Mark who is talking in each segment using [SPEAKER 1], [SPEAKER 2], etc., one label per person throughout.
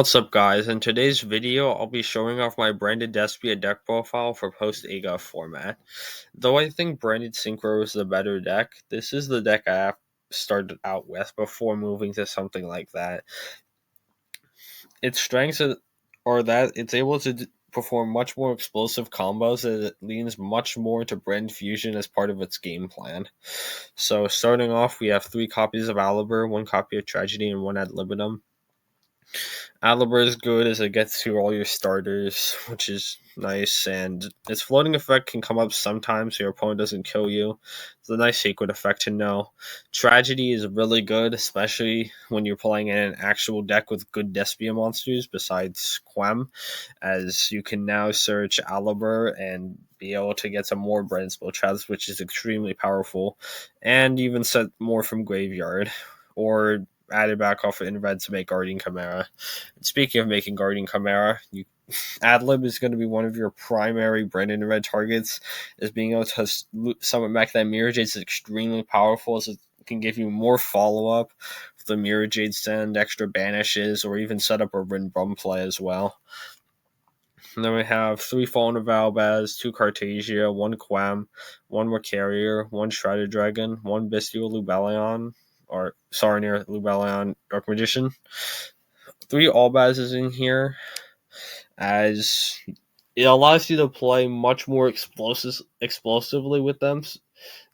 [SPEAKER 1] What's up, guys? In today's video, I'll be showing off my branded Despia deck profile for post AGOV format. Though I think branded Synchro is the better deck, this is the deck I have started out with before moving to something like that. Its strengths are that it's able to perform much more explosive combos, and it leans much more into brand fusion as part of its game plan. So starting off, we have 3 copies of Aliber, 1 copy of Tragedy, and 1 ad libitum. Aliber is good as it gets to all your starters, which is nice, and its floating effect can come up sometimes so your opponent doesn't kill you. It's a nice secret effect to know. Tragedy is really good, especially when you're playing in an actual deck with good Despia monsters besides Quem, as you can now search Aliber and be able to get some more brand spell traps, which is extremely powerful, and even set more from graveyard, or added back off of Inred to make Guardian Chimera. Speaking of making Guardian Chimera, Adlib is going to be one of your primary Brandon Red targets, as being able to summon back that Mirror Jade is extremely powerful, as it can give you more follow-up if the Mirror Jade send extra banishes, or even set up a Rin Brum play as well. And then we have 3 Fallen of Albaz, 2 Cartasia, 1 Quam, 1 Mercarier, 1 Shrouded Dragon, 1 Bestial Lubellion, or Sarnier Lubellion Dark Magician. 3 Albazes in here, as it allows you to play much more explosively with them,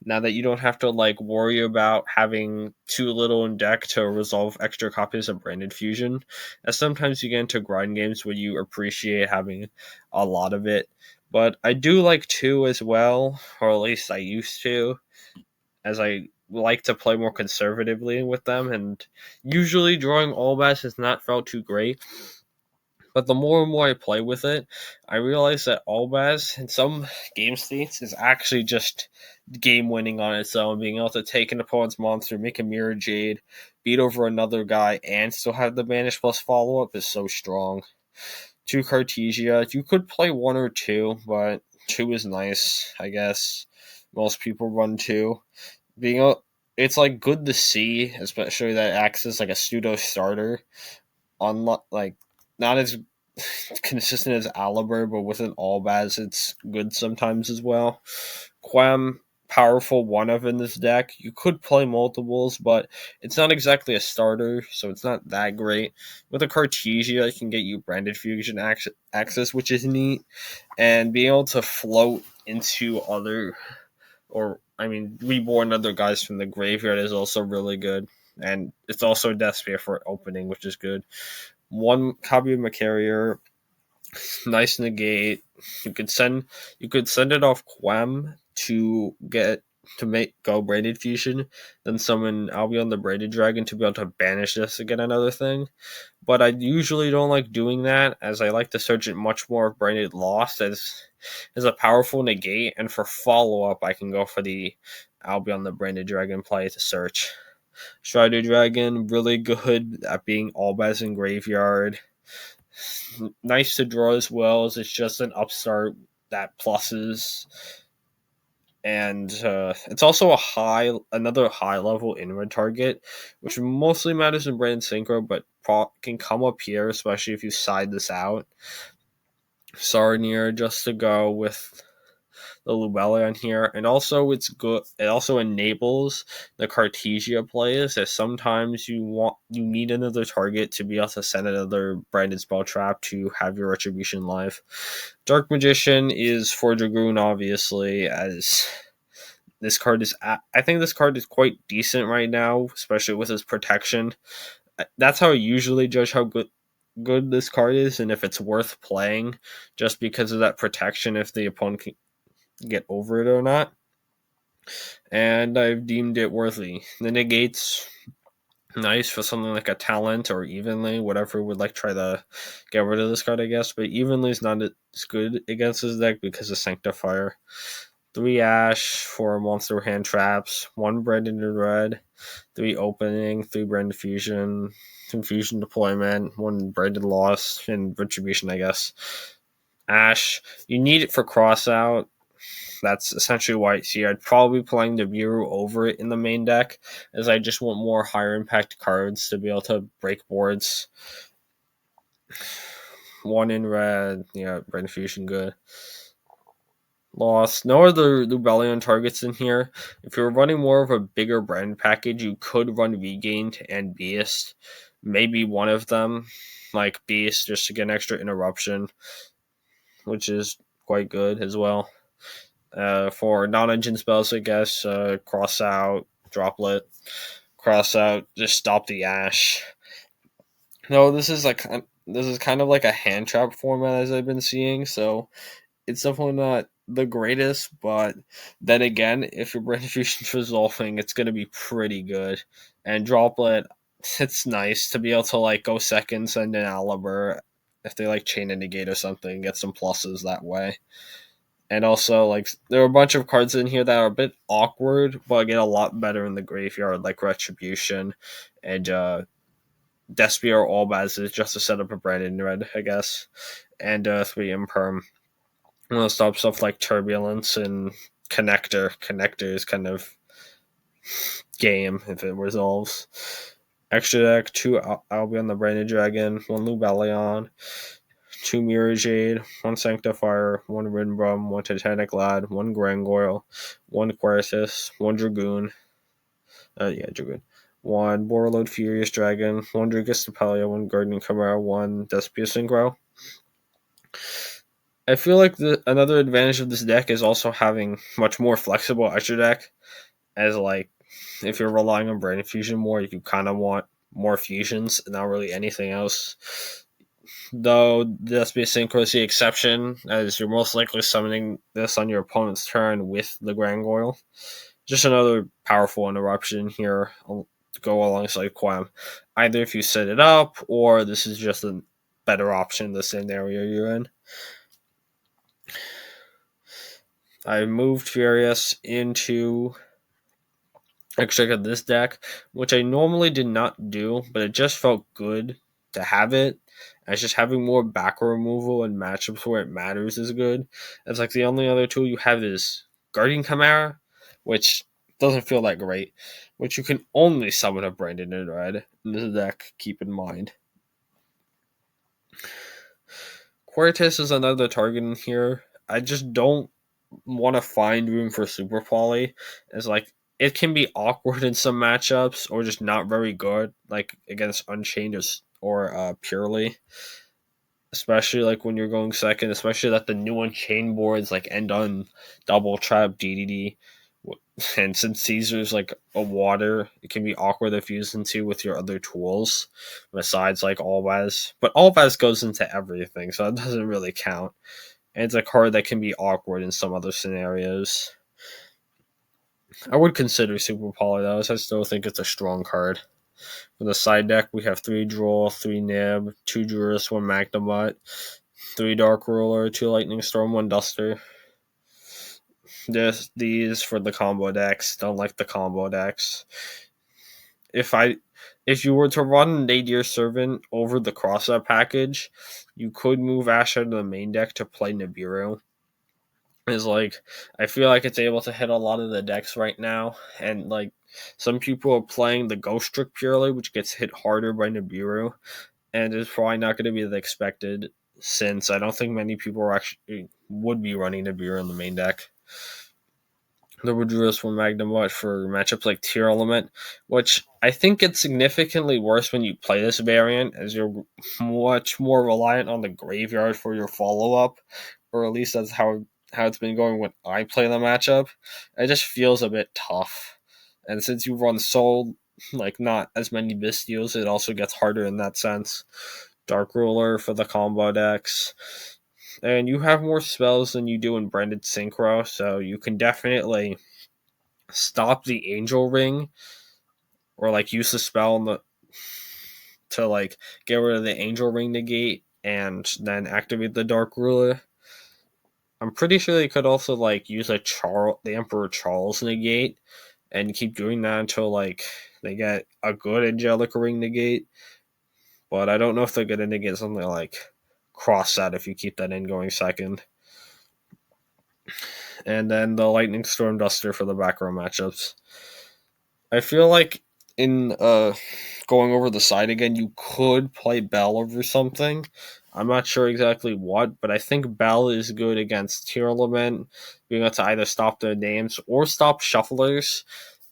[SPEAKER 1] now that you don't have to worry about having too little in deck to resolve extra copies of Branded Fusion, as sometimes you get into grind games where you appreciate having a lot of it. But I do like 2 as well, or at least I used to, as I like to play more conservatively with them, and usually drawing Albaz has not felt too great. But the more and more I play with it, I realize that Albaz in some game states is actually just game winning on its own. Being able to take an opponent's monster, make a Mirror Jade, beat over another guy, and still have the Banish plus follow up is so strong. 2 Cartesia. You could play 1 or 2, but 2 is nice, I guess. Most people run 2. It's good to see, especially that it acts as a pseudo starter. Not as consistent as Aliber, but with an Albaz, it's good sometimes as well. Quam, powerful one of in this deck. You could play multiples, but it's not exactly a starter, so it's not that great. With a Cartesia, it can get you Branded Fusion access, which is neat, and being able to float into reborn other guys from the graveyard is also really good. And it's also Despia for opening, which is good. 1 copy of Mercarier, nice negate. You could send it off Quem to make go Braided Fusion, then summon Albion the Braided Dragon to be able to banish this to get another thing. But I usually don't like doing that, as I like to search it much more of Braided Lost as a powerful negate, and for follow up I can go for the Albion the Braided Dragon play to search. Strider Dragon, really good at being Albaz in graveyard. Nice to draw as well, as it's just an upstart that pluses. And it's also another high level inward target, which mostly matters in Brand Synchro, but can come up here, especially if you side this out. Sarnier just to go with the Lubellion here, and also it's good. It also enables the Cartesia plays, as sometimes you need another target to be able to send another branded spell trap to have your Retribution live. Dark Magician is for Dragoon, obviously, as this card is. I think this card is quite decent right now, especially with his protection. That's how I usually judge how good this card is, and if it's worth playing, just because of that protection, if the opponent can get over it or not. And I've deemed it worthy. The negates, nice for something like a talent or evenly, whatever would try to get rid of this card, I guess. But evenly is not as good against this deck because of Sanctifier. 3 Ash for monster hand traps, 1 Branded in red, 3 opening, 3 Branded Fusion, Confusion deployment, 1 Branded loss, and Retribution, I guess. Ash, you need it for cross out. That's essentially why it's here. I'd probably be playing the Bureau over it in the main deck, as I just want more higher impact cards to be able to break boards. one in red. Yeah, Brand Fusion good. Lost. No other Lubellion targets in here. If you're running more of a bigger brand package, you could run Regained and Beast. Maybe one of them, like Beast, just to get an extra interruption, which is quite good as well. For non-engine spells, I guess, Cross Out, Droplet, Cross Out, just stop the Ash. No, this is kind of like a hand trap format as I've been seeing, so it's definitely not the greatest, but then again, if your brain fusion's resolving, it's gonna be pretty good. And Droplet, it's nice to be able to like go second, send an Aliber if they like chain and negate or something, get some pluses that way. And also, like, there are a bunch of cards in here that are a bit awkward, but get a lot better in the graveyard, like Retribution and Despia or Allbaz is just to set up a Branded Red, I guess. And 3 Imperm. I'm gonna stop stuff like Turbulence and Connector. Connector is kind of game if it resolves. Extra deck, 2 Albion the Branded Dragon, 1 Lubellion, 2 Mirror Jade, 1 Sanctifier, 1 Rinbrum, 1 Titanic Lad, 1 Grangoyle, 1 Querthus, 1 Dragoon. Dragoon. 1 Borreload Furious Dragon, 1 Dragistapelia, 1 Guardian Chimera, 1 Despia Synchro. I feel like another advantage of this deck is also having much more flexible extra deck. As like, if you're relying on Brain Fusion more, you kind of want more fusions and not really anything else. Though this be a Synchro is the exception, as you're most likely summoning this on your opponent's turn with the Grangoyle. Just another powerful interruption here to go alongside Quam. Either if you set it up, or this is just a better option in the scenario you're in. I moved Furious into extra of this deck, which I normally did not do, but it just felt good to have it. As just having more back removal and matchups where it matters is good. It's like the only other tool you have is Guardian Chimera, which doesn't feel that great, which you can only summon a Branded in red in this deck, keep in mind. Quertus is another target in here. I just don't want to find room for Super Poly. It's like it can be awkward in some matchups or just not very good, like against Unchained or Purely. Especially like when you're going second, especially that the new Unchained boards like end on double trap DDD. And since Caesar's like a water, it can be awkward to fuse into with your other tools, besides like Allbaz. But Allbaz goes into everything, so it doesn't really count. And it's a card that can be awkward in some other scenarios. I would consider Super Poly though, as I still think it's a strong card. For the side deck, we have 3 Droll, 3 Nib, 2 Juris, 1 Magnemite, 3 Dark Ruler, 2 Lightning Storm, 1 Duster. These for the combo decks. Don't like the combo decks. If you were to run Nadir Servant over the Cross-Up package, you could move Ash out of the main deck to play Nibiru. Is like, I feel like it's able to hit a lot of the decks right now, and like some people are playing the Ghost Trick purely, which gets hit harder by Nibiru, and it's probably not going to be the expected, since I don't think many people are actually would be running Nibiru in the main deck. The Woodruis for Magnemite for matchups like Tier Element, which I think gets significantly worse when you play this variant, as you're much more reliant on the graveyard for your follow-up, or at least that's how it's been going when I play the matchup. It just feels a bit tough. And since you run so, like, not as many Bystials, it also gets harder in that sense. Dark Ruler for the combo decks. And you have more spells than you do in Branded Synchro, so you can definitely stop the Angel Ring, or like use the spell to like get rid of the Angel Ring negate and then activate the Dark Ruler. I'm pretty sure they could also like use the Emperor Charles negate and keep doing that until like they get a good Angelic Ring negate. But I don't know if they're gonna negate something like Cross That if you keep that in going second. And then the Lightning Storm Duster for the back row matchups. I feel like in going over the side again, you could play Bell over something. I'm not sure exactly what, but I think Bell is good against Tier Element, being able to either stop their names or stop shufflers,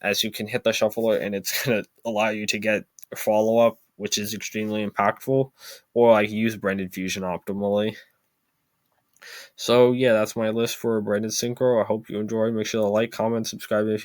[SPEAKER 1] as you can hit the shuffler and it's going to allow you to get a follow up, which is extremely impactful, or like use Branded Fusion optimally. So yeah, that's my list for Branded Synchro. I hope you enjoy. Make sure to like, comment, subscribe if you